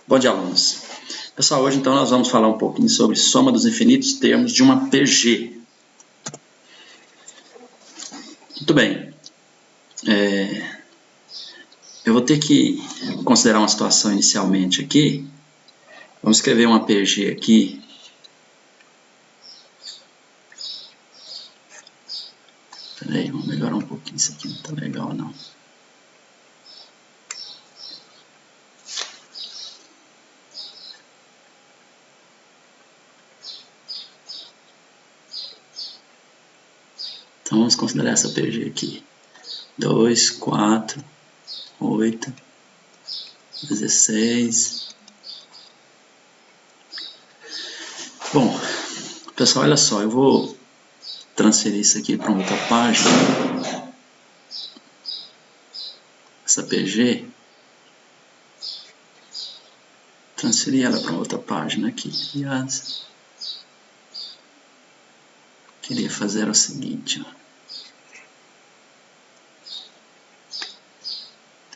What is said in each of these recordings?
Bom dia, alunos. Pessoal, hoje então nós vamos falar um pouquinho sobre soma dos infinitos termos de uma PG. Muito bem. Eu vou ter que considerar uma situação inicialmente aqui. Vamos escrever uma PG aqui. Peraí, vamos melhorar um pouquinho, isso aqui não está legal não. Então vamos considerar essa PG aqui. 2, 4, 8, 16. Bom, pessoal, olha só, eu vou transferir isso aqui para outra página. Essa PG. Transferir ela para outra página aqui. Aliás, queria fazer o seguinte, ó.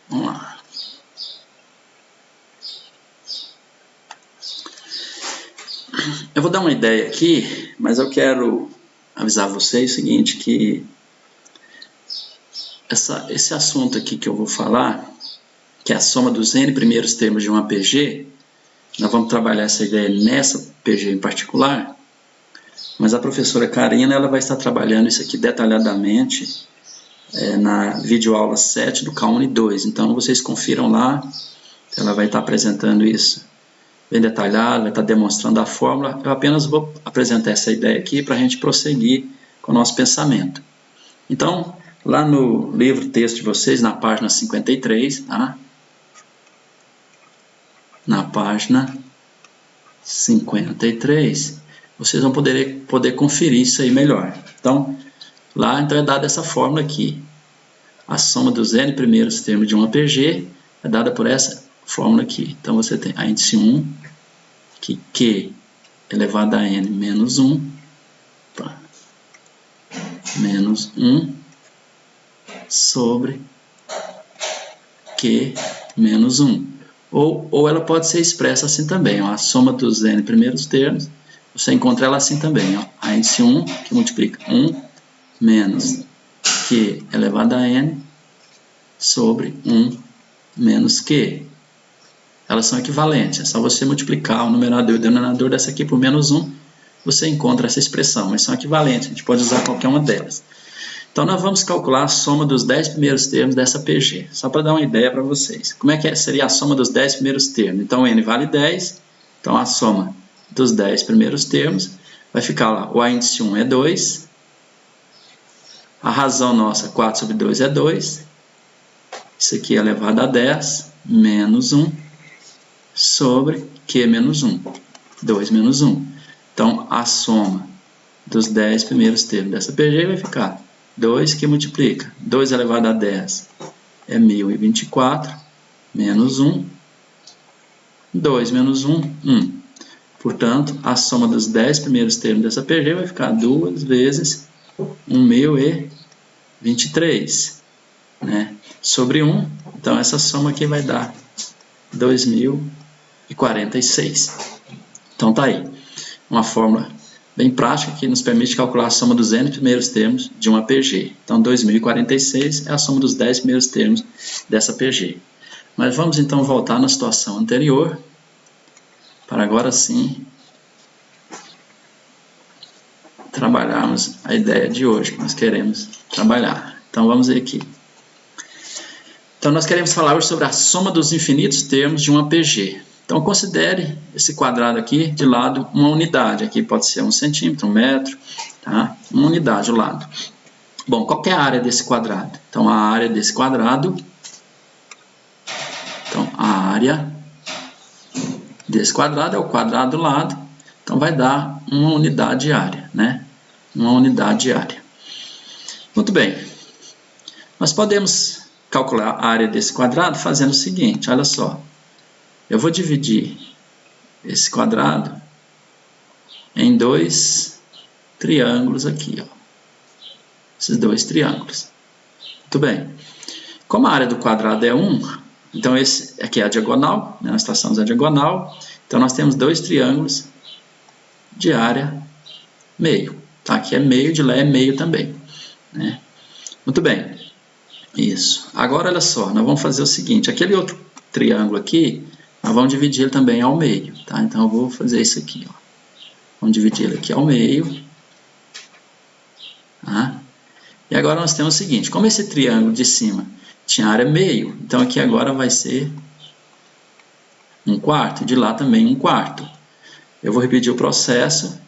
Vamos lá. Eu vou dar uma ideia aqui, mas eu quero avisar vocês o seguinte, que esse assunto aqui que eu vou falar, que é a soma dos n primeiros termos de uma PG, nós vamos trabalhar essa ideia nessa PG em particular, mas a professora Karina ela vai estar trabalhando isso aqui detalhadamente na videoaula 7 do K1 e 2. Então vocês confiram lá, ela vai estar apresentando isso bem detalhado, vai estar demonstrando a fórmula. Eu apenas vou apresentar essa ideia aqui para a gente prosseguir com o nosso pensamento. Então, lá no livro texto de vocês, na página 53, tá? Na página 53, vocês vão poder conferir isso aí melhor. Então, lá então é dada essa fórmula aqui. A soma dos n primeiros termos de uma PG é dada por essa fórmula aqui. Então, você tem a índice 1, que Q elevado a n menos 1, menos 1, sobre Q menos 1. Ou ela pode ser expressa assim também, ó, a soma dos n primeiros termos, você encontra ela assim também, ó, a índice 1, que multiplica 1, menos Q elevado a n, sobre 1 menos Q. Elas são equivalentes, é só você multiplicar o numerador e o denominador dessa aqui por menos 1, você encontra essa expressão, mas são equivalentes, a gente pode usar qualquer uma delas. Então, nós vamos calcular a soma dos 10 primeiros termos dessa PG, só para dar uma ideia para vocês. Como é que seria a soma dos 10 primeiros termos? Então, n vale 10, então a soma dos 10 primeiros termos vai ficar lá, o a índice 1 é 2, a razão nossa, 4 sobre 2 é 2, isso aqui é elevado a 10, menos 1, sobre Q menos 1, 2 menos 1. Então, a soma dos 10 primeiros termos dessa PG vai ficar 2 que multiplica 2 elevado a 10 é 1024, menos 1, 2 menos 1, 1. Portanto, a soma dos 10 primeiros termos dessa PG vai ficar 2 vezes 1023, né? Sobre 1, então essa soma aqui vai dar 2046. Então tá aí, uma fórmula bem prática que nos permite calcular a soma dos n primeiros termos de uma PG. Então 2046 é a soma dos 10 primeiros termos dessa PG. Mas vamos então voltar na situação anterior, para agora sim trabalharmos a ideia de hoje que nós queremos trabalhar. Então vamos ver aqui. Então, nós queremos falar hoje sobre a soma dos infinitos termos de uma PG. Então, considere esse quadrado aqui de lado uma unidade. Aqui pode ser 1 centímetro, 1 metro, tá? Uma unidade ao lado. Bom, qual que é a área desse quadrado? Então, a área desse quadrado... Então, a área desse quadrado é o quadrado do lado. Então, vai dar uma unidade de área, né? Uma unidade de área. Muito bem. Nós podemos calcular a área desse quadrado fazendo o seguinte, olha só. Eu vou dividir esse quadrado em dois triângulos aqui, ó. Esses dois triângulos. Muito bem. Como a área do quadrado é 1, Então, esse aqui é a diagonal, né? Nós traçamos a diagonal. Então, nós temos dois triângulos de área meio. Tá? Aqui é meio, de lá é meio também, né? Muito bem. Isso. Agora, olha só, nós vamos fazer o seguinte. Aquele outro triângulo aqui, nós vamos dividir ele também ao meio. Tá? Então, eu vou fazer isso aqui. Ó. Vamos dividir ele aqui ao meio. Tá? E agora nós temos o seguinte. Como esse triângulo de cima tinha área meio, então aqui agora vai ser 1/4. De lá também 1/4. Eu vou repetir o processo,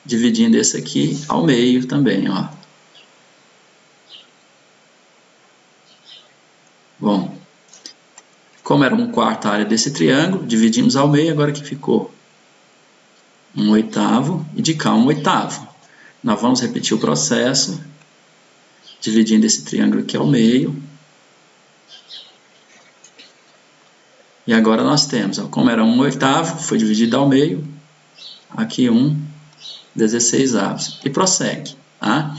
dividindo esse aqui ao meio também. Ó. Bom, como era 1/4 a área desse triângulo, dividimos ao meio, agora que ficou 1/8 e de cá 1/8. Nós vamos repetir o processo, dividindo esse triângulo aqui ao meio. E agora nós temos, ó, como era 1/8, foi dividido ao meio, aqui 1/16. E prossegue. Tá?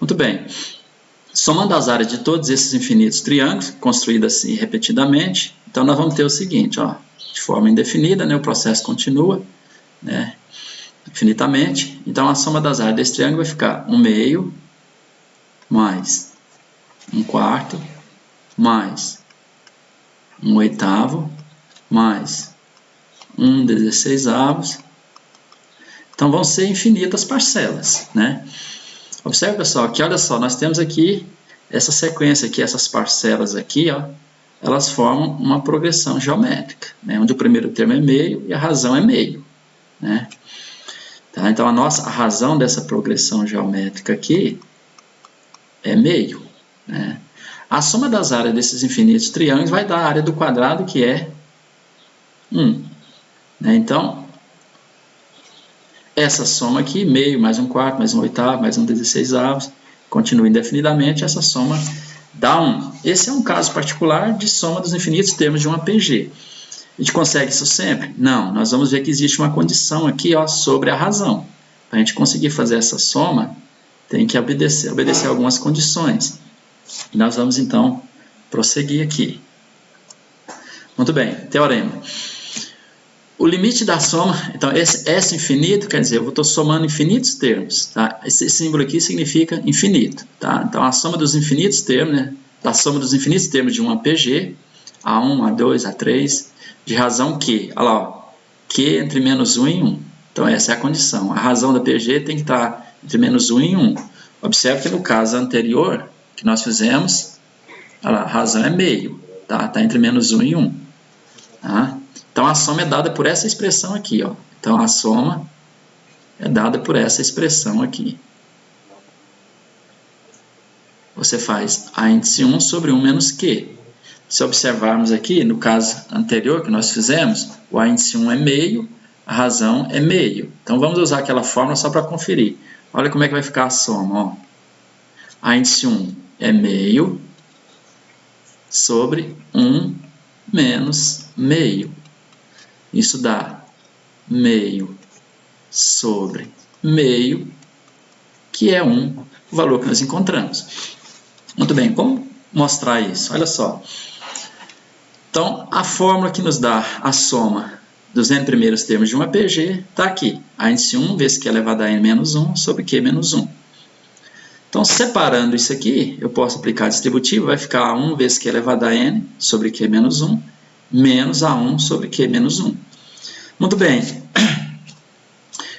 Muito bem. Somando as áreas de todos esses infinitos triângulos, construídos assim repetidamente, então nós vamos ter o seguinte, ó, de forma indefinida, né, o processo continua, né, infinitamente. Então a soma das áreas desse triângulo vai ficar 1/2 mais 1/4 mais 1/8 mais 1/16. Então vão ser infinitas parcelas, né? Observe, pessoal, que olha só, nós temos aqui essa sequência aqui, essas parcelas aqui, ó, elas formam uma progressão geométrica, né? Onde o primeiro termo é meio e a razão é meio, né? Tá? Então a razão dessa progressão geométrica aqui é meio, né? A soma das áreas desses infinitos triângulos vai dar a área do quadrado, que é 1. Né? Então, essa soma aqui, meio mais 1/4, mais 1/8, mais 1/16, continua indefinidamente, essa soma dá 1. Esse é um caso particular de soma dos infinitos termos de uma PG. A gente consegue isso sempre? Não, nós vamos ver que existe uma condição aqui, ó, sobre a razão. Para a gente conseguir fazer essa soma, tem que obedecer algumas condições. E nós vamos, então, prosseguir aqui. Muito bem, teorema. O limite da soma, então, esse infinito, quer dizer, eu estou somando infinitos termos. Tá? Esse símbolo aqui significa infinito. Tá? Então, a soma dos infinitos termos, né? A soma dos infinitos termos de uma PG, A1, A2, A3, de razão Q. Olha lá, ó, Q entre menos 1 e 1. Então, essa é a condição. A razão da PG tem que estar entre menos 1 e 1. Observe que no caso anterior que nós fizemos, olha lá, a razão é meio. Tá? Está entre menos 1 e 1. Tá? Então, a soma é dada por essa expressão aqui. Ó. Então, a soma é dada por essa expressão aqui. Você faz A índice 1 sobre 1 menos Q. Se observarmos aqui, no caso anterior que nós fizemos, o A índice 1 é meio, a razão é meio. Então, vamos usar aquela fórmula só para conferir. Olha como é que vai ficar a soma. Ó. A índice 1 é meio sobre 1 menos meio. Isso dá meio sobre meio, que é 1, o valor que nós encontramos. Muito bem, como mostrar isso? Olha só. Então, a fórmula que nos dá a soma dos n primeiros termos de uma PG está aqui. A índice 1 vezes Q elevado a n menos 1 sobre Q menos 1. Então, separando isso aqui, eu posso aplicar a distributiva, vai ficar 1 vezes Q elevado a n sobre Q menos 1, menos A1 sobre Q menos 1. Muito bem.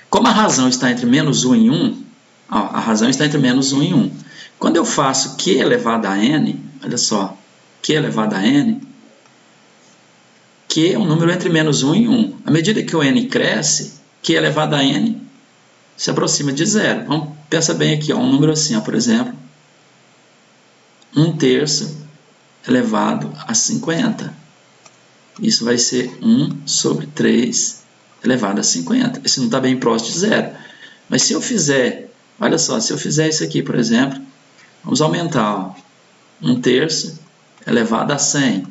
Como a razão está entre menos 1 e 1, ó, a razão está entre menos 1 e 1. Quando eu faço Q elevado a n, olha só, Q elevado a n, Q é um número entre menos 1 e 1. À medida que o n cresce, Q elevado a n se aproxima de zero. Vamos pensar bem aqui, ó, um número assim, ó, por exemplo, 1/3 elevado a 50. Isso vai ser 1 sobre 3 elevado a 50. Esse não está bem próximo de zero. Mas se eu fizer, olha só, se eu fizer isso aqui, por exemplo, vamos aumentar, ó, 1/3 elevado a 100.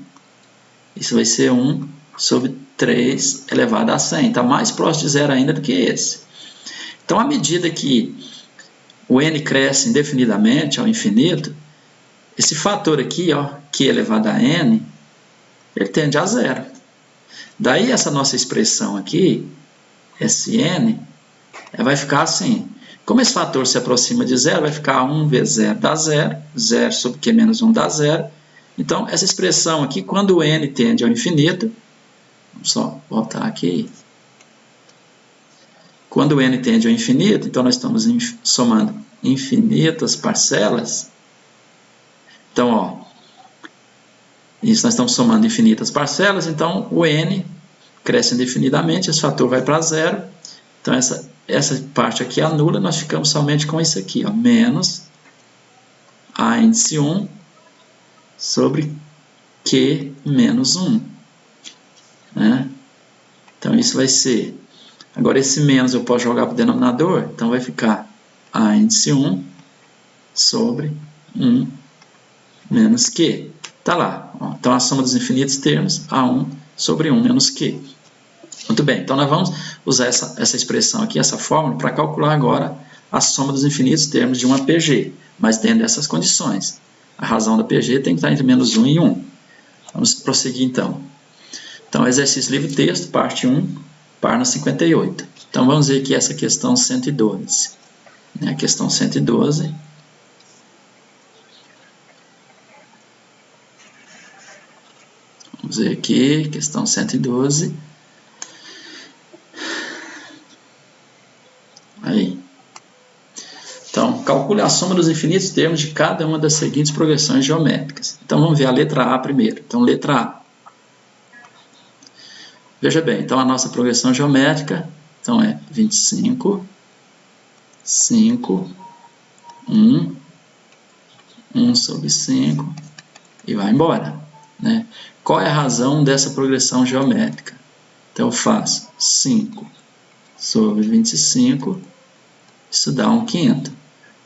Isso vai ser 1 sobre 3 elevado a 100. Está mais próximo de zero ainda do que esse. Então, à medida que o n cresce indefinidamente ao infinito, esse fator aqui, ó, Q elevado a n, ele tende a zero. Daí essa nossa expressão aqui, Sn, vai ficar assim. Como esse fator se aproxima de zero, vai ficar 1 vezes 0 dá 0, 0 sobre Q menos 1 dá 0. Então, essa expressão aqui, quando o n tende ao infinito, vamos só voltar aqui. Quando o n tende ao infinito, então nós estamos somando infinitas parcelas. Então, ó, isso nós estamos somando infinitas parcelas, então o n cresce indefinidamente, esse fator vai para zero. Então, essa parte aqui anula, nós ficamos somente com isso aqui, ó, menos a índice 1 sobre Q menos 1. Né? Então, isso vai ser... Agora, esse menos eu posso jogar para o denominador, então vai ficar a índice 1 sobre 1 menos Q. Está lá. Ó. Então, a soma dos infinitos termos, A1 sobre 1 menos Q. Muito bem, então nós vamos usar essa expressão aqui, essa fórmula, para calcular agora a soma dos infinitos termos de uma PG, mas dentro dessas condições. A razão da PG tem que estar entre menos 1 e 1. Vamos prosseguir então. Então, exercício livre-texto, parte 1, página 58. Então, vamos ver aqui essa questão 112. A questão 112. Vamos ver aqui, questão 112. Aí. Então, calcule a soma dos infinitos termos de cada uma das seguintes progressões geométricas. Então, vamos ver a letra A primeiro. Então, letra A. Veja bem, então a nossa progressão geométrica então é 25, 5, 1, 1 sobre 5 e vai embora. Né? Qual é a razão dessa progressão geométrica? Então eu faço 5 sobre 25, isso dá 1/5.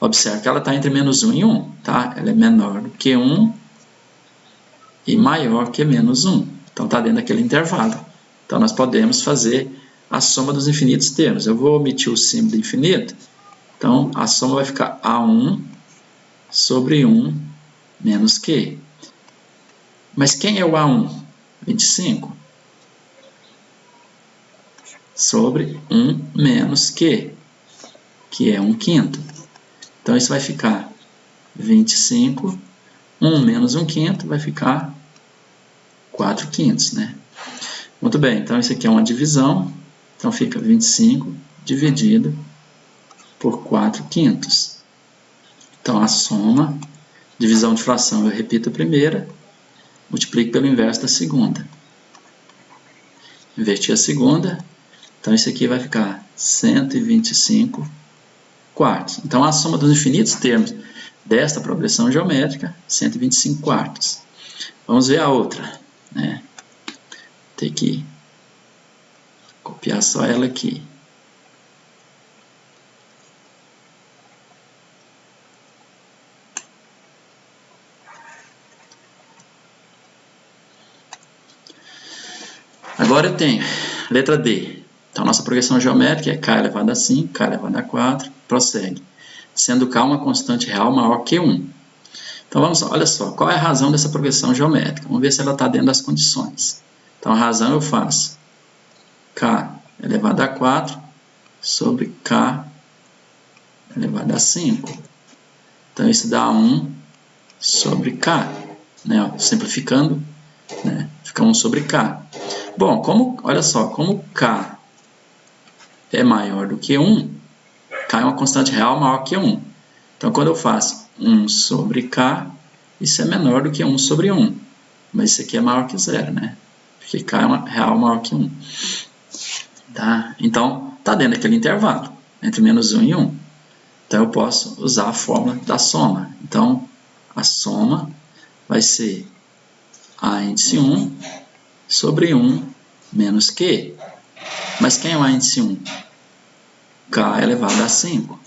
Observe que ela está entre menos 1 e 1, tá? Ela é menor do que 1 e maior que menos 1. Então está dentro daquele intervalo. Então nós podemos fazer a soma dos infinitos termos. Eu vou omitir o símbolo infinito, então a soma vai ficar A1 sobre 1 menos Q. Mas quem é o A1? 25 sobre 1 menos Q, que é 1/5. Então isso vai ficar 25, 1 menos 1/5 vai ficar 4/5, né? Muito bem, então isso aqui é uma divisão, então fica 25 dividido por 4/5. Então a soma, divisão de fração, eu repito a primeira, multiplico pelo inverso da segunda. Inverti a segunda, então isso aqui vai ficar 125 quartos. Então a soma dos infinitos termos desta progressão geométrica, 125 quartos. Vamos ver a outra, né? Tem que copiar só ela aqui. Agora eu tenho letra D. Então, nossa progressão geométrica é k elevado a 5, k elevado a 4, prossegue. Sendo k uma constante real maior que 1. Então, olha só, qual é a razão dessa progressão geométrica? Vamos ver se ela está dentro das condições. Então, a razão eu faço k elevado a 4 sobre k elevado a 5. Então, isso dá 1 sobre k. Né? Ó, simplificando, né? Fica 1 sobre k. Bom, olha só, como k é maior do que 1, k é uma constante real maior que 1. Então, quando eu faço 1 sobre k, isso é menor do que 1 sobre 1. Mas isso aqui é maior que 0, né? Porque k é uma real maior que 1. Tá? Então, está dentro daquele intervalo, entre menos 1 e 1. Então, eu posso usar a fórmula da soma. Então, a soma vai ser a índice 1 sobre 1 menos Q. Mas quem é o índice 1? K elevado a 5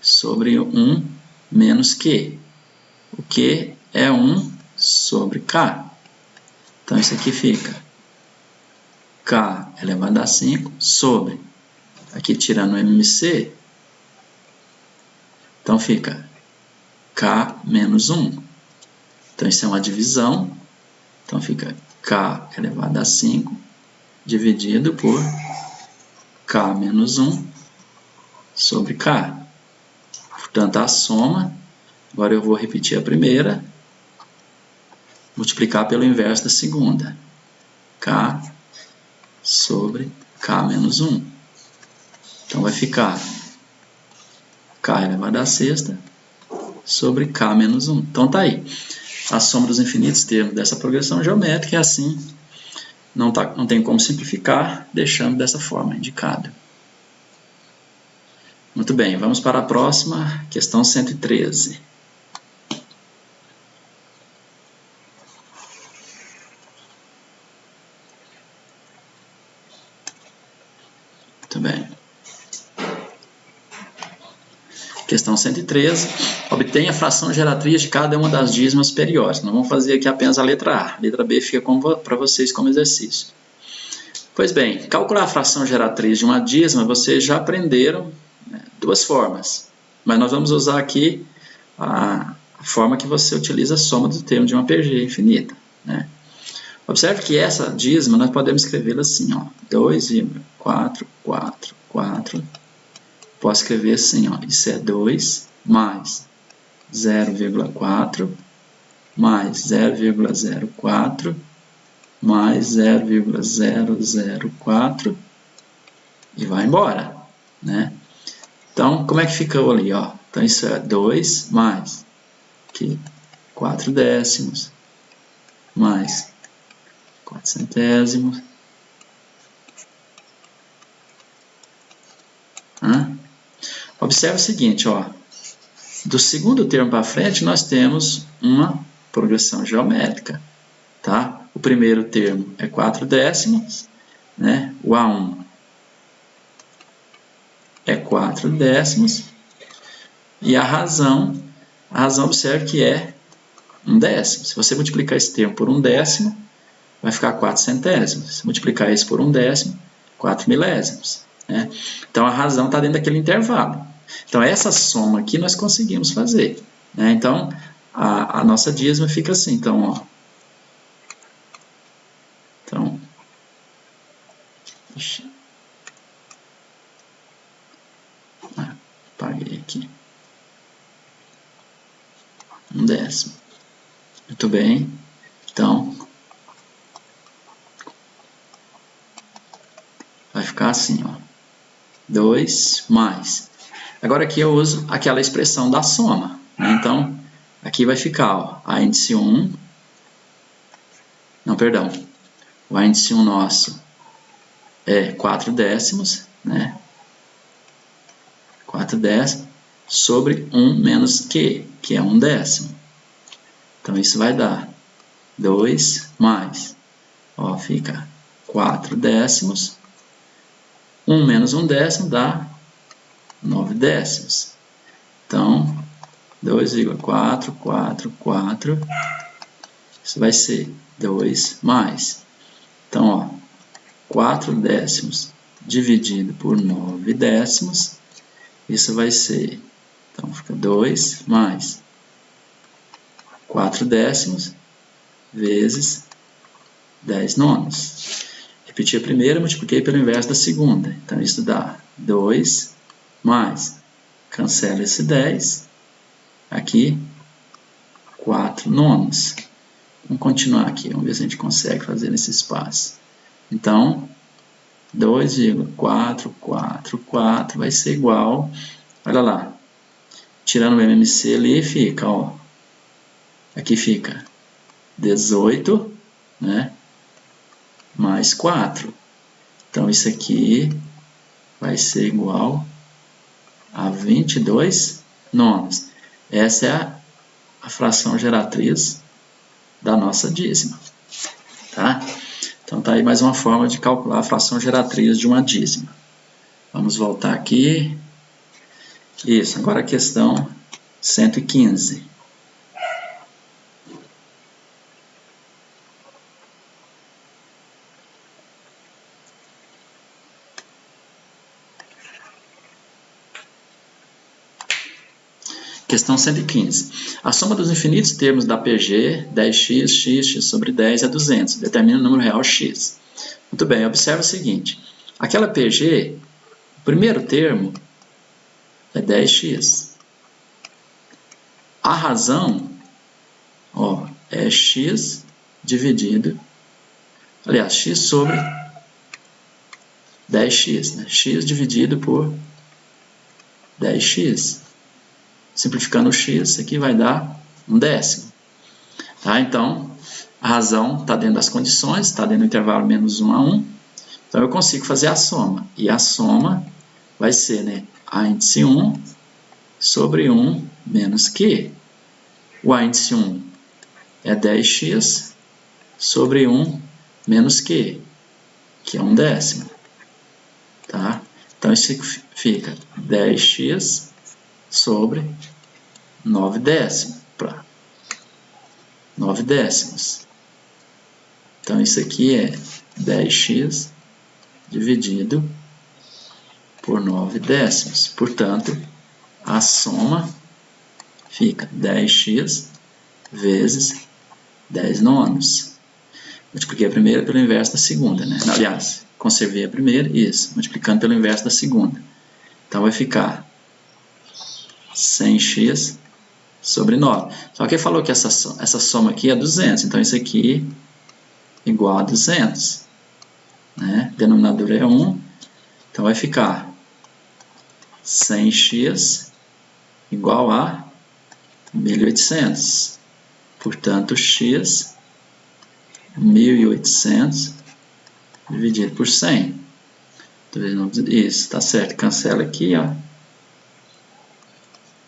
sobre 1 menos Q. O Q é 1 sobre K. Então, isso aqui fica K elevado a 5 sobre, aqui tirando o MMC, então fica K menos 1. Então, isso é uma divisão. Então fica k elevado a 5 dividido por k menos 1 sobre k. Portanto, a soma, agora eu vou repetir a primeira, multiplicar pelo inverso da segunda. K sobre k menos 1. Então vai ficar k elevado a sexta sobre k menos 1. Então tá aí. A soma dos infinitos termos dessa progressão geométrica é assim. Não tem como simplificar, deixando dessa forma indicada. Muito bem, vamos para a próxima, questão 113. Muito bem. Questão 113. Obtenha a fração geratriz de cada uma das dízimas superiores. Nós vamos fazer aqui apenas a letra A. A letra B fica para vocês como exercício. Pois bem, calcular a fração geratriz de uma dízima, vocês já aprenderam, né, duas formas. Mas nós vamos usar aqui a forma que você utiliza a soma do termo de uma PG infinita, né? Observe que essa dízima nós podemos escrevê-la assim, ó, 2,444. Posso escrever assim, ó, isso é 2 mais 0,4 mais 0,04 mais 0,004 e vai embora, né? Então, como é que ficou ali, ó? Então, isso é 2 mais aqui, 4 décimos mais 4 centésimos. Observe o seguinte, ó. Do segundo termo para frente, nós temos uma progressão geométrica, tá? O primeiro termo é 4 décimos, né? O A1 é 4 décimos. E a razão observe que é 1 décimo. Se você multiplicar esse termo por 1 décimo, vai ficar 4 centésimos. Se multiplicar esse por 1 décimo, 4 milésimos, né? Então, a razão está dentro daquele intervalo. Então, essa soma aqui nós conseguimos fazer, né? Então, a nossa dízima fica assim. Então, ó. Então, apaguei aqui. 1 décimo. Muito bem. Então, vai ficar assim, ó. 2 mais. Agora aqui eu uso aquela expressão da soma, né? Então, aqui vai ficar, ó, a índice 1. Não, perdão. O índice 1 nosso é 4 décimos, né? 4 décimos sobre 1 menos Q, que é 1 décimo. Então, isso vai dar 2 mais, ó, fica 4 décimos. 1 menos 1 décimo dá 9 décimos. Então, 2,444, isso vai ser 2 mais. Então, ó, 4 décimos dividido por 9 décimos, isso vai ser, então fica 2 mais 4 décimos vezes 10 nonos. Repeti a primeira, multipliquei pelo inverso da segunda. Então, isso dá 2 mais, cancela esse 10, aqui, 4 nonos. Vamos continuar aqui, vamos ver se a gente consegue fazer nesse espaço. Então, 2,444 vai ser igual, olha lá, tirando o MMC ali, fica, ó, aqui fica 18, né, mais 4. Então, isso aqui vai ser igual a 22 nonos. Essa é a fração geratriz da nossa dízima, tá? Então, tá aí mais uma forma de calcular a fração geratriz de uma dízima. Vamos voltar aqui. Isso, agora a questão 115. Questão 115. A soma dos infinitos termos da PG, 10x, x sobre 10 é 200. Determina o número real x. Muito bem, observa o seguinte. Aquela PG, o primeiro termo é 10x. A razão, ó, é x dividido, aliás, x sobre 10x, né? X dividido por 10x. Simplificando o x, isso aqui vai dar 1/10. Tá? Então, a razão está dentro das condições, está dentro do intervalo menos 1 a 1. Então, eu consigo fazer a soma. E a soma vai ser, né, a índice 1 sobre 1 menos Q. O a índice 1 é 10x sobre 1 menos Q, que é 1/10. Tá? Então, isso fica 10x sobre 9/10. 9/10. Então, isso aqui é 10x dividido por 9/10. Portanto, a soma fica 10x vezes 10 nonos. Multipliquei a primeira pelo inverso da segunda, né? Aliás, conservei a primeira, isso, multiplicando pelo inverso da segunda. Então, vai ficar 100x sobre 9. Só que ele falou que essa soma aqui é 200, então isso aqui é igual a 200. Né? Denominador é 1, então vai ficar 100x igual a 1.800. Portanto, x 1.800 dividido por 100. Isso, está certo. Cancela aqui, ó.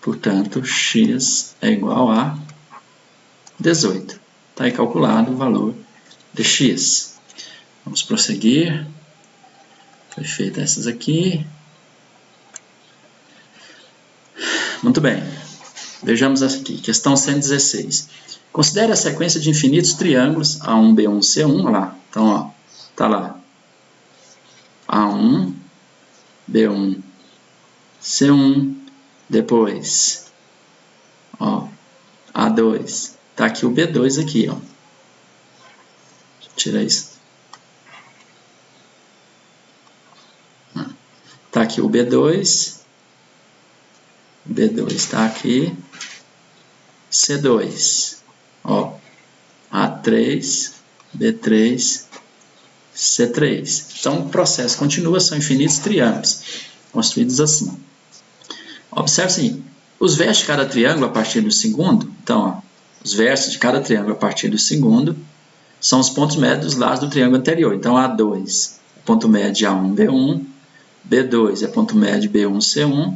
Portanto, x é igual a 18. Está aí calculado o valor de x. Vamos prosseguir. Foi feita essas aqui. Muito bem. Vejamos aqui. Questão 116. Considere a sequência de infinitos triângulos A1, B1, C1. Olha lá. Então, ó, tá lá. A1, B1, C1. Depois, ó, A2. Tá aqui o B2 aqui, ó. Deixa eu tirar isso. Tá aqui o B2. O B2 tá aqui. C2. Ó, A3, B3, C3. Então, o processo continua, são infinitos triângulos, construídos assim. Observe assim, os versos de cada triângulo a partir do segundo, então, ó, os versos de cada triângulo a partir do segundo são os pontos médios dos lados do triângulo anterior. Então, A2 é ponto médio A1, B1, B2 é ponto médio B1, C1,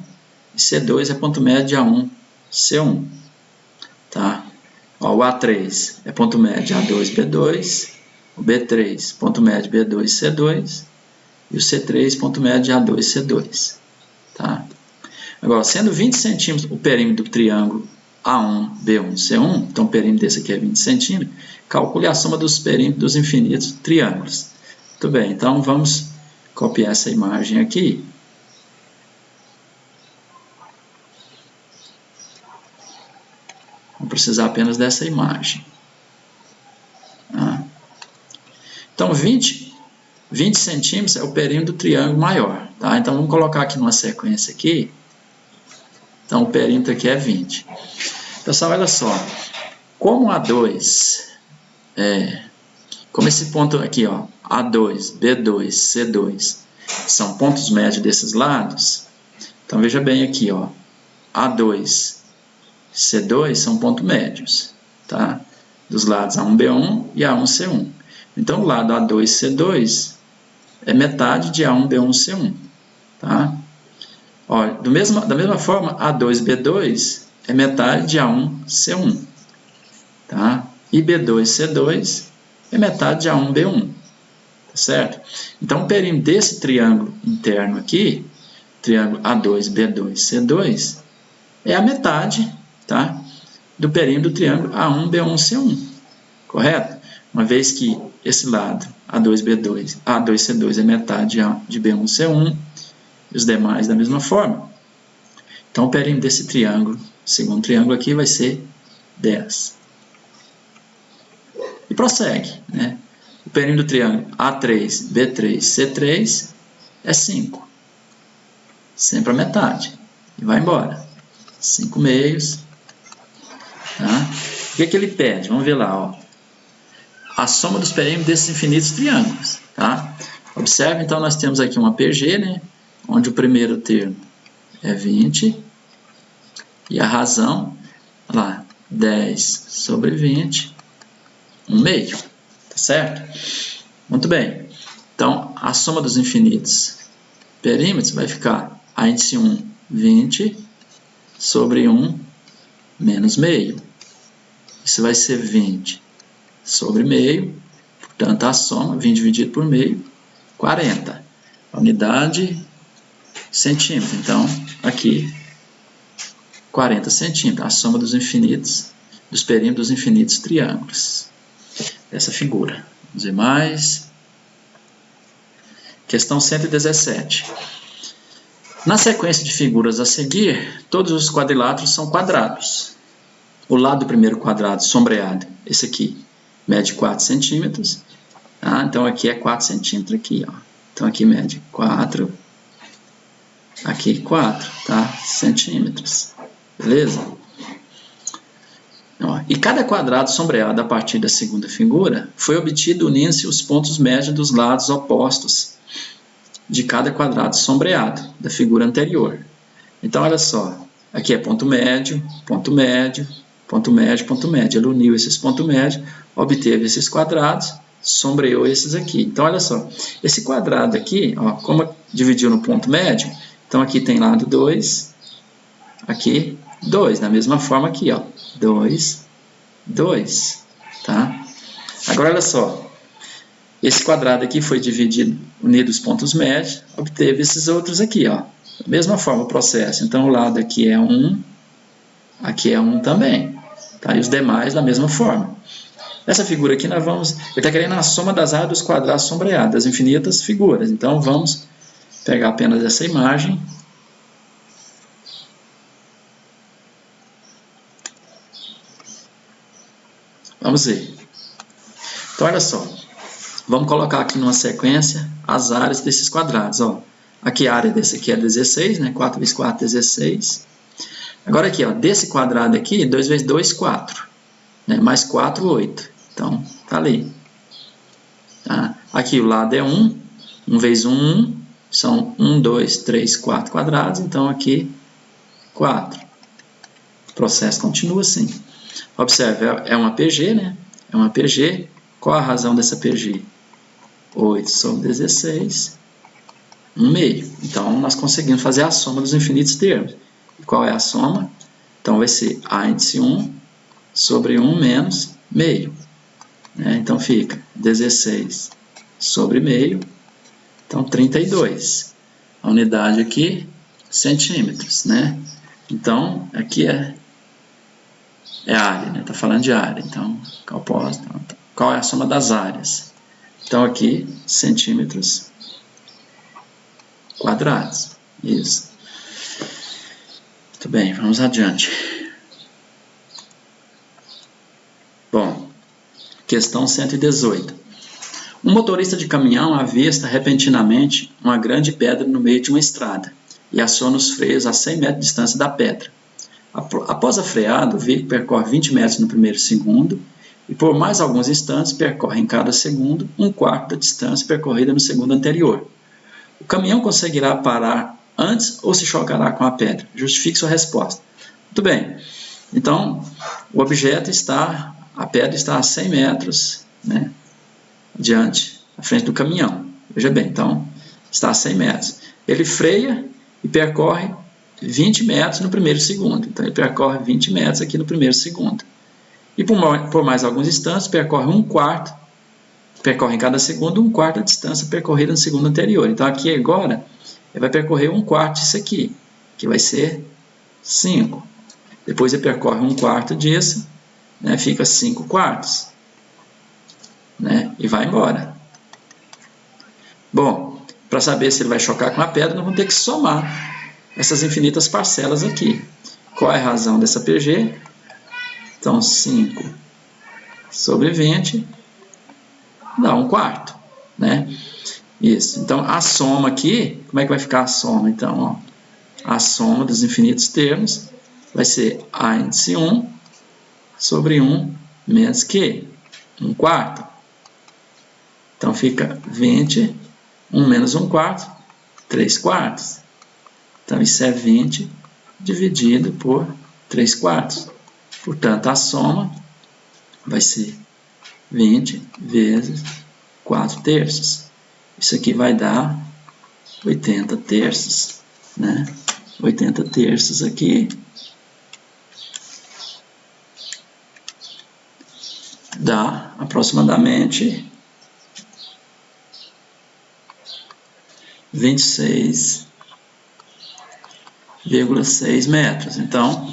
e C2 é ponto médio A1, C1. Tá? Ó, o A3 é ponto médio A2, B2, o B3 ponto médio B2, C2, e o C3 ponto médio A2, C2. Tá? Agora, sendo 20 centímetros o perímetro do triângulo A1, B1, C1, então o perímetro desse aqui é 20 centímetros, calcule a soma dos perímetros dos infinitos triângulos. Muito bem, então vamos copiar essa imagem aqui. Vamos precisar apenas dessa imagem. Então, 20 centímetros é o perímetro do triângulo maior. Tá? Então, vamos colocar aqui numa sequência aqui. Então, o perímetro aqui é 20. Pessoal, olha só. Como A2, como esse ponto aqui, ó, A2, B2, C2, são pontos médios desses lados, então veja bem aqui, ó, A2, C2 são pontos médios, tá? Dos lados A1, B1 e A1, C1. Então, o lado A2, C2 é metade de A1, B1, C1, tá? Ó, da mesma forma, A2, B2 é metade de A1, C1, tá? E B2, C2 é metade de A1, B1, tá certo? Então, o perímetro desse triângulo interno aqui, triângulo A2, B2, C2, é a metade, tá? Do perímetro do triângulo A1, B1, C1, correto? Uma vez que esse lado, A2, B2, A2, C2 é metade de B1, C1, e os demais da mesma forma. Então, o perímetro desse triângulo O segundo triângulo aqui vai ser 10. E prossegue, né? O perímetro do triângulo A3, B3, C3 é 5. Sempre a metade. E vai embora. 5 meios. Tá? O que ele pede? Vamos ver lá. Ó. A soma dos perímetros desses infinitos triângulos. Tá? Observe, então, nós temos aqui uma PG, né? Onde o primeiro termo é 20. E a razão, lá, 10 sobre 20, 1 meio. Tá certo? Muito bem. Então, a soma dos infinitos perímetros vai ficar a índice 1, 20, sobre 1, menos meio. Isso vai ser 20 sobre meio, portanto, a soma, 20 dividido por meio, 40. A unidade, centímetro. Então, aqui, 40 centímetros. A soma dos infinitos, dos perímetros dos infinitos triângulos. Essa figura. Vamos ver mais. Questão 117. Na sequência de figuras a seguir, todos os quadriláteros são quadrados. O lado do primeiro quadrado sombreado, esse aqui, mede 4 centímetros. Tá? Então, aqui é 4 centímetros. Aqui, ó. Então, aqui mede 4. Aqui 4, tá? Centímetros. Beleza? Ó, e cada quadrado sombreado a partir da segunda figura foi obtido unindo-se os pontos médios dos lados opostos de cada quadrado sombreado da figura anterior. Então, olha só. Aqui é ponto médio, ponto médio, ponto médio, ponto médio. Ele uniu esses pontos médios, obteve esses quadrados, sombreou esses aqui. Então, olha só. Esse quadrado aqui, ó, como dividiu no ponto médio, então aqui tem lado 2, aqui 2. Da mesma forma aqui, ó. 2, 2. Tá? Agora, olha só. Esse quadrado aqui foi dividido, unido os pontos médios, obteve esses outros aqui, ó. Da mesma forma o processo. Então, o lado aqui é 1, aqui é 1 também. Tá? E os demais da mesma forma. Nessa figura aqui, nós vamos... Ele está querendo a soma das áreas dos quadrados sombreados, das infinitas figuras. Então, vamos pegar apenas essa imagem. Vamos ver. Então, olha só. Vamos colocar aqui numa sequência as áreas desses quadrados. Ó. Aqui a área desse aqui é 16, né? 4 vezes 4, 16. Agora aqui, ó, desse quadrado aqui, 2 vezes 2, 4. Né? Mais 4, 8. Então, tá ali. Tá? Aqui o lado é 1. 1 vezes 1, 1. São 1, 2, 3, 4 quadrados. Então, aqui, 4. O processo continua assim. Observe, é uma PG, né? É uma PG. Qual a razão dessa PG? 8 sobre 16, 1 meio. Então, nós conseguimos fazer a soma dos infinitos termos. E qual é a soma? Então, vai ser a índice 1 sobre 1 menos meio. Né? Então, fica 16 sobre meio. Então, 32. A unidade aqui, centímetros. Né? Então, aqui é área. Né? Está falando de área. Então, qual é a soma das áreas? Então, aqui, centímetros quadrados. Isso. Muito bem, vamos adiante. Bom, questão 118. Um motorista de caminhão avista repentinamente uma grande pedra no meio de uma estrada e aciona os freios a 100 metros de distância da pedra. Após a freada, o veículo percorre 20 metros no primeiro segundo e por mais alguns instantes percorre em cada segundo 1/4 da distância percorrida no segundo anterior. O caminhão conseguirá parar antes ou se chocará com a pedra? Justifique sua resposta. Muito bem. Então, o objeto está, a pedra está a 100 metros, né, à frente do caminhão. Veja bem, então, está a 100 metros. Ele freia e percorre 20 metros no primeiro segundo. Então, ele percorre 20 metros aqui no primeiro segundo. E por mais alguns instantes, percorre 1/4, percorre em cada segundo 1/4 da distância percorrida no segundo anterior. Então, aqui agora, ele vai percorrer 1/4 disso aqui, que vai ser 5. Depois ele percorre 1/4 disso, né, fica 5/4, né, e vai embora. Bom, para saber se ele vai chocar com a pedra, nós vamos ter que somar essas infinitas parcelas aqui. Qual é a razão dessa PG? Então, 5 sobre 20 dá 1/4, né? Isso. Então, a soma aqui, como é que vai ficar a soma? Então, ó, a soma dos infinitos termos vai ser A índice 1 sobre 1 menos Q, 1/4. Então, fica 20, 1 menos 1/4, 3/4. Então, isso é 20 dividido por 3/4. Portanto, a soma vai ser 20 vezes 4/3. Isso aqui vai dar 80/3, né? 80/3 aqui dá aproximadamente 26,6 metros. Então,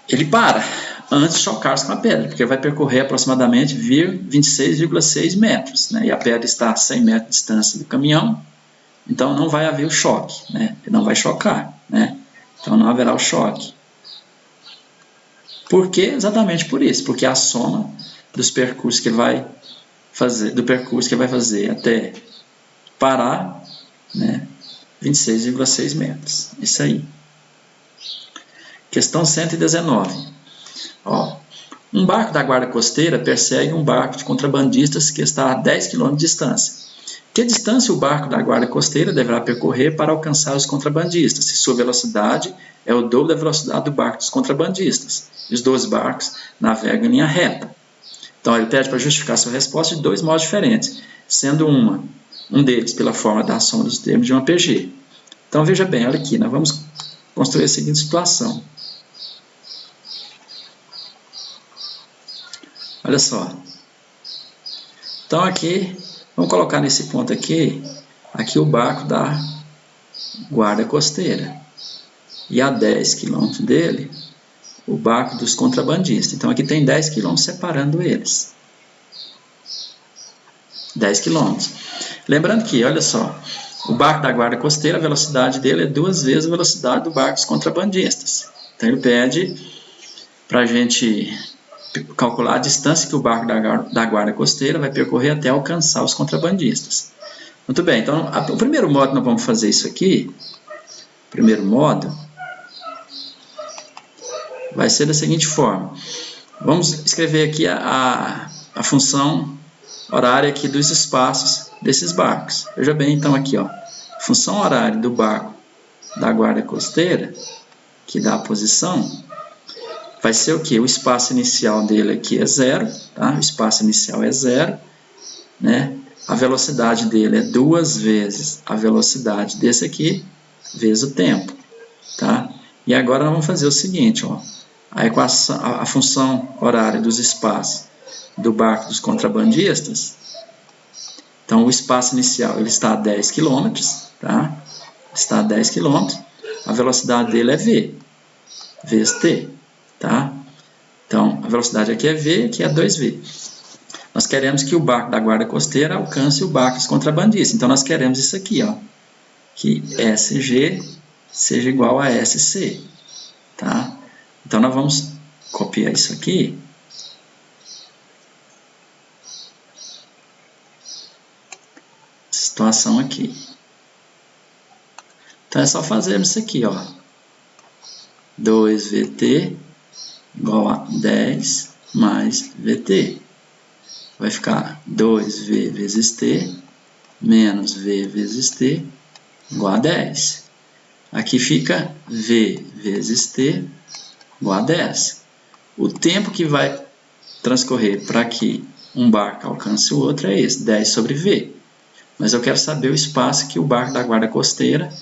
ele para antes de chocar-se com a pedra, porque vai percorrer aproximadamente 26,6 metros, né? E a pedra está a 100 metros de distância do caminhão, então não vai haver o choque, né? Ele não vai chocar, né? Então não haverá o choque. Por quê? Exatamente por isso, porque a soma dos percursos que ele vai fazer, do percurso que ele vai fazer até parar, né? 26,6 metros. Isso aí. Questão 119. Ó, um barco da guarda costeira persegue um barco de contrabandistas que está a 10 km de distância. Que distância o barco da guarda costeira deverá percorrer para alcançar os contrabandistas, se sua velocidade é o dobro da velocidade do barco dos contrabandistas? E os 12 barcos navegam em linha reta. Então, ele pede para justificar sua resposta de dois modos diferentes, sendo um deles pela forma da soma dos termos de uma PG. Então, veja bem, olha aqui, nós vamos construir a seguinte situação. Olha só. Então, aqui, vamos colocar nesse ponto aqui o barco da guarda costeira. E a 10 km dele, o barco dos contrabandistas. Então, aqui tem 10 km separando eles. 10 km. Lembrando que, olha só, o barco da guarda costeira, a velocidade dele é 2 vezes a velocidade do barco dos contrabandistas. Então, ele pede para a gente calcular a distância que o barco da guarda costeira vai percorrer até alcançar os contrabandistas. Muito bem, então, o primeiro modo que nós vamos fazer isso aqui, o primeiro modo, vai ser da seguinte forma. Vamos escrever aqui a função horária aqui dos espaços desses barcos. Veja bem, então, aqui, ó, a função horária do barco da guarda costeira, que dá a posição, vai ser o quê? O espaço inicial dele aqui é 0, tá? O espaço inicial é 0, né? A velocidade dele é 2 vezes a velocidade desse aqui, vezes o tempo, tá? E agora nós vamos fazer o seguinte, ó. A equação, a função horária dos espaços do barco dos contrabandistas. Então, o espaço inicial ele está a 10 km, tá? Está a 10 km. A velocidade dele é v, vezes t, tá? Então, a velocidade aqui é v, aqui é 2v. Nós queremos que o barco da guarda costeira alcance o barco dos contrabandistas. Então, nós queremos isso aqui, ó, que SG seja igual a SC, tá? Então, nós vamos copiar isso aqui. Situação aqui. Então, é só fazermos isso aqui, ó. 2VT igual a 10 mais VT. Vai ficar 2V vezes T menos V vezes T igual a 10. Aqui fica V vezes T igual a 10. O tempo que vai transcorrer para que um barco alcance o outro é esse, 10 sobre V. Mas eu quero saber o espaço que o barco da guarda costeira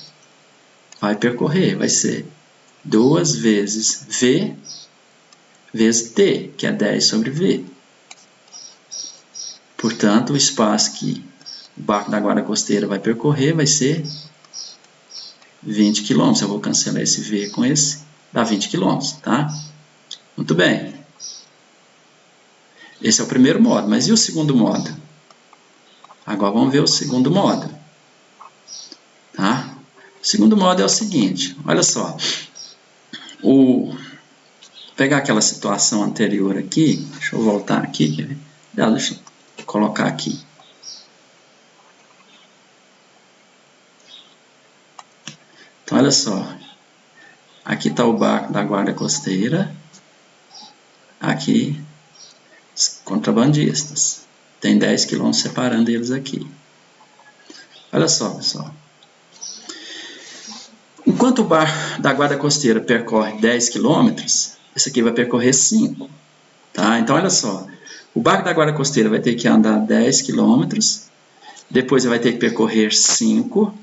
vai percorrer. Vai ser 2 vezes V vezes T, que é 10 sobre V. Portanto, o espaço que o barco da guarda costeira vai percorrer vai ser 20 km. Eu vou cancelar esse V com esse, dá 20 km, tá? Muito bem. Esse é o primeiro modo, mas e o segundo modo? Agora vamos ver o segundo modo. Tá? O segundo modo é o seguinte, olha só. Vou pegar aquela situação anterior aqui, deixa eu voltar aqui, quer ver? Deixa eu colocar aqui. Então, olha só, aqui está o barco da guarda costeira, aqui os contrabandistas, tem 10 km separando eles aqui. Olha só, pessoal, enquanto o barco da guarda costeira percorre 10 km, esse aqui vai percorrer 5, tá? Então, olha só, o barco da guarda costeira vai ter que andar 10 km, depois ele vai ter que percorrer 5,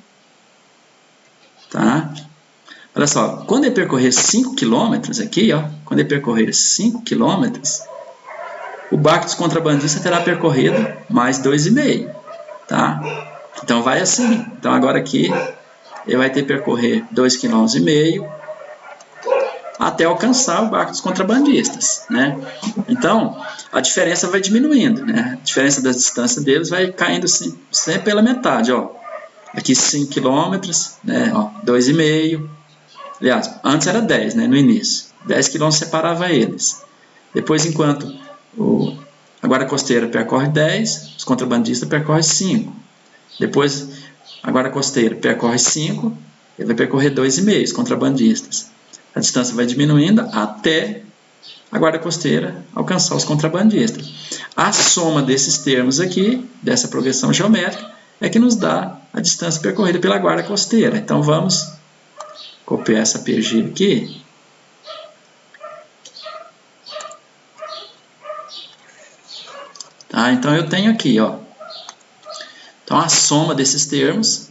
tá? Olha só, quando ele percorrer 5 km aqui, ó, quando ele percorrer 5 km, o barco dos contrabandistas terá percorrido mais 2,5, tá? Então vai assim. Então agora aqui ele vai ter que percorrer 2,5 km até alcançar o barco dos contrabandistas, né? Então a diferença vai diminuindo, né? A diferença das distâncias deles vai caindo sempre pela metade, ó. Aqui 5 km, né? Ó, 2,5. Aliás, antes era 10, né? No início. 10 km separava eles. Depois, enquanto a guarda costeira percorre 10, os contrabandistas percorrem 5. Depois, a guarda costeira percorre 5, ele vai percorrer 2,5, os contrabandistas. A distância vai diminuindo até a guarda costeira alcançar os contrabandistas. A soma desses termos aqui, dessa progressão geométrica, é que nos dá a distância percorrida pela guarda costeira. Então, vamos copiar essa PG aqui. Tá? Então, eu tenho aqui, ó. Então, a soma desses termos,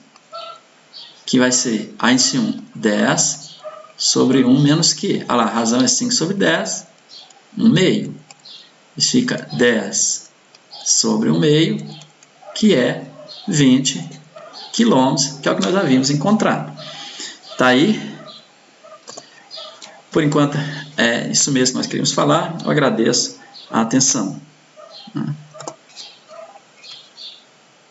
que vai ser A índice 1, 10 sobre 1 menos Q. Olha lá, a razão é 5 sobre 10, 1 meio. Isso fica 10 sobre 1 meio, que é 20 km, que é o que nós havíamos encontrado. Tá aí? Por enquanto, é isso mesmo que nós queríamos falar. Eu agradeço a atenção.